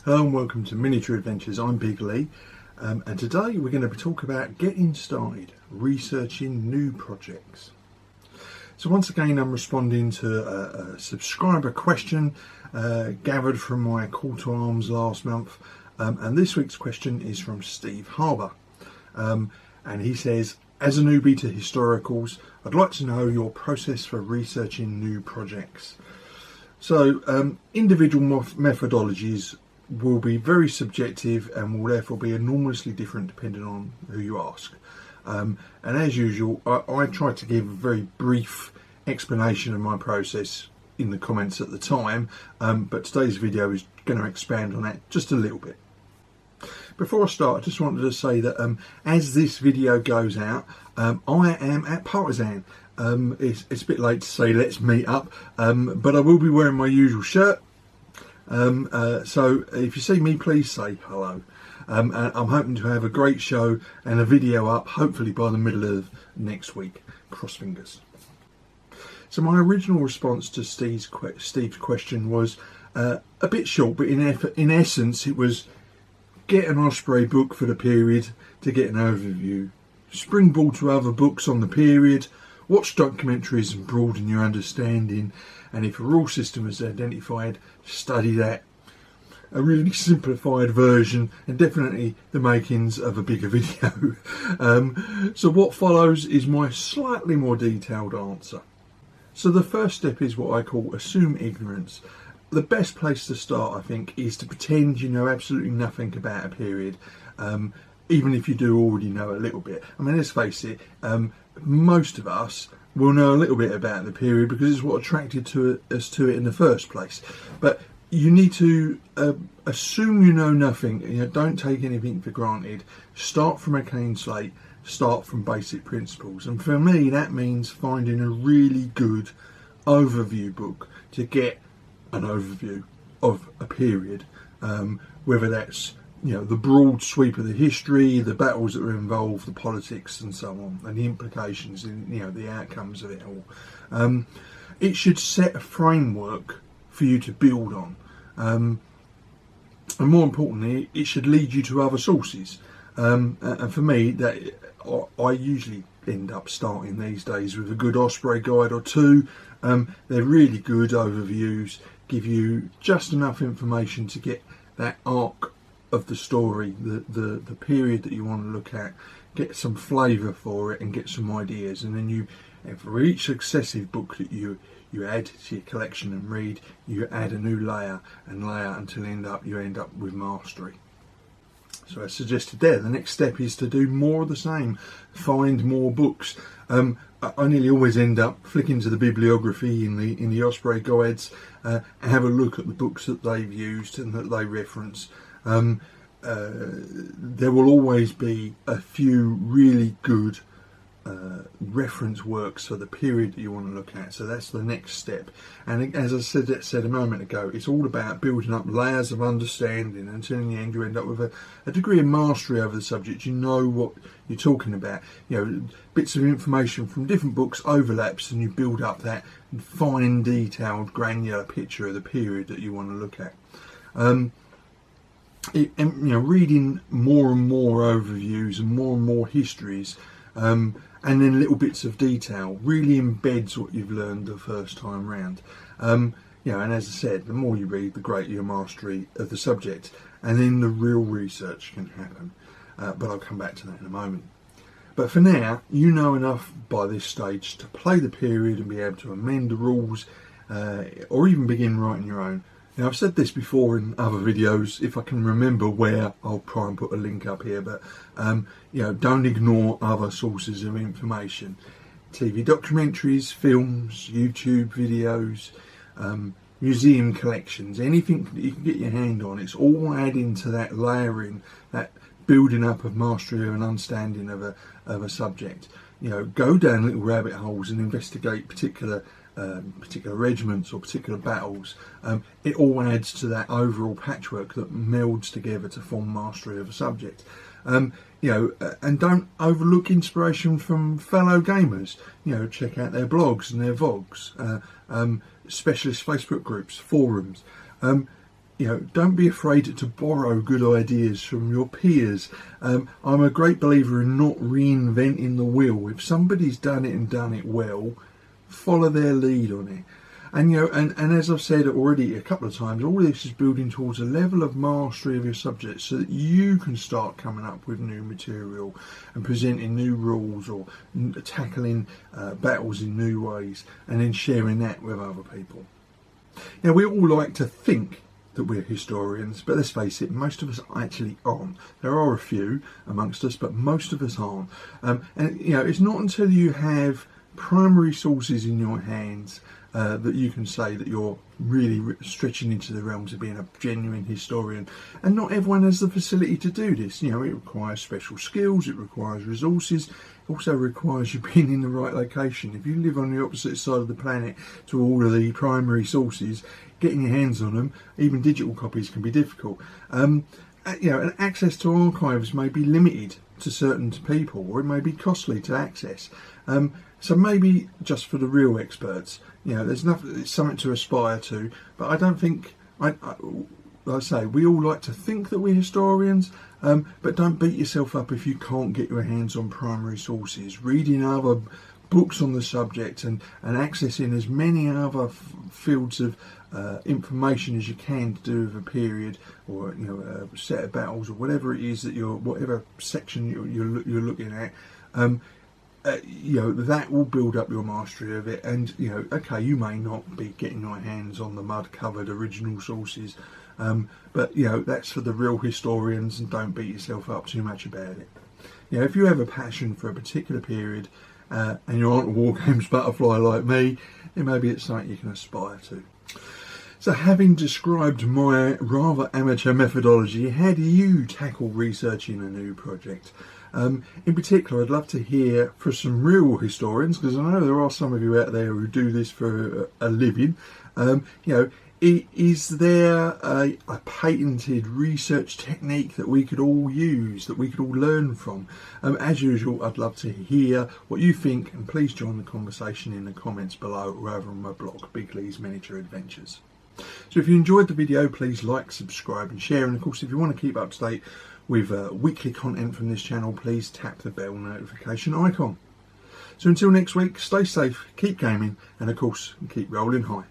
Hello and welcome to Miniature Adventures. I'm Big Lee, and today we're going to talk about getting started researching new projects. So once again I'm responding to a subscriber question gathered from my call to arms last month, and this week's question is from Steve Harbour, and he says, as a newbie to historicals, I'd like to know your process for researching new projects. So individual methodologies will be very subjective and will therefore be enormously different depending on who you ask. And as usual, I tried to give a very brief explanation of my process in the comments at the time, but today's video is going to expand on that just a little bit. Before I start, I just wanted to say that as this video goes out, I am at Partisan. It's a bit late to say let's meet up, but I will be wearing my usual shirt. So if you see me, please say hello. And I'm hoping to have a great show and a video up hopefully by the middle of next week. Cross fingers. So my original response to Steve's question was a bit short, but in essence it was: get an Osprey book for the period to get an overview, springboard to other books on the period, watch documentaries and broaden your understanding, and if a rule system is identified, study that. A really simplified version, and definitely the makings of a bigger video. So what follows is my slightly more detailed answer. So the first step is what I call assume ignorance. The best place to start, I think, is to pretend you know absolutely nothing about a period, even if you do already know a little bit. I mean, let's face it, most of us will know a little bit about the period because it's what attracted us to it in the first place. But you need to assume you know nothing. You know, don't take anything for granted. Start from a clean slate. Start from basic principles. And for me, that means finding a really good overview book to get an overview of a period, whether that's, you know, the broad sweep of the history, the battles that were involved, the politics and so on, and the implications and, you know, the outcomes of it all. It should set a framework for you to build on, and more importantly, it should lead you to other sources. And for me, that I usually end up starting these days with a good Osprey guide or two. They're really good overviews, give you just enough information to get that arc of the story, the period that you want to look at, get some flavour for it and get some ideas, and then for each successive book that you add to your collection and read, you add a new layer and layer until you end up with mastery. So as suggested there, the next step is to do more of the same. Find more books. I nearly always end up flicking to the bibliography in the Osprey guides and have a look at the books that they've used and that they reference. There will always be a few really good reference works for the period that you want to look at, so that's the next step. And as I said a moment ago, it's all about building up layers of understanding until in the end you end up with a degree of mastery over the subject. You know what you're talking about, you know, bits of information from different books overlaps, and you build up that fine detailed granular picture of the period that you want to look at. You know, reading more and more overviews and more histories, and then little bits of detail really embeds what you've learned the first time round. You know, and as I said, the more you read, the greater your mastery of the subject, and then the real research can happen. But I'll come back to that in a moment. But for now, you know enough by this stage to play the period and be able to amend the rules, or even begin writing your own. Now, I've said this before in other videos. If I can remember where, I'll try and put a link up here, but you know, don't ignore other sources of information. TV documentaries, films, YouTube videos, museum collections, anything that you can get your hand on. It's all adding to that layering, that building up of mastery of an understanding of a subject. You know, go down little rabbit holes and investigate particular regiments or particular battles. It all adds to that overall patchwork that melds together to form mastery of a subject. You know, and don't overlook inspiration from fellow gamers. You know, check out their blogs and their vlogs, specialist Facebook groups, forums. You don't be afraid to borrow good ideas from your peers. I'm a great believer in not reinventing the wheel. If somebody's done it and done it well, follow their lead on it. And and as I've said already a couple of times, all this is building towards a level of mastery of your subject so that you can start coming up with new material and presenting new rules or tackling battles in new ways and then sharing that with other people. Now, we all like to think that we're historians, but let's face it, most of us actually aren't. There are a few amongst us, but most of us aren't. And it's not until you have primary sources in your hands that you can say that you're really stretching into the realms of being a genuine historian. And not everyone has the facility to do this. It requires special skills, it requires resources, it also requires you being in the right location. If you live on the opposite side of the planet to all of the primary sources, getting your hands on them, even digital copies, can be difficult. And access to archives may be limited to certain people, or it may be costly to access. So maybe just for the real experts, there's nothing. It's something to aspire to. But I don't think. Like I say, we all like to think that we're historians, but don't beat yourself up if you can't get your hands on primary sources. Reading other books on the subject and accessing as many other fields of information as you can to do with a period or a set of battles or whatever it is that whatever section you're looking at. That will build up your mastery of it, and okay, you may not be getting your hands on the mud covered original sources, but that's for the real historians, and don't beat yourself up too much about it. If you have a passion for a particular period and you aren't a War Games butterfly like me, then maybe it's something you can aspire to. So, having described my rather amateur methodology, how do you tackle researching a new project? In particular, I'd love to hear from some real historians, because I know there are some of you out there who do this for a living. Is there a patented research technique that we could all use, that we could all learn from? As usual, I'd love to hear what you think, and please join the conversation in the comments below or over on my blog, Big Lee's Miniature Adventures. So if you enjoyed the video, please like, subscribe and share. And of course, if you want to keep up to date with weekly content from this channel, please tap the bell notification icon. So until next week, stay safe, keep gaming, and of course, keep rolling high.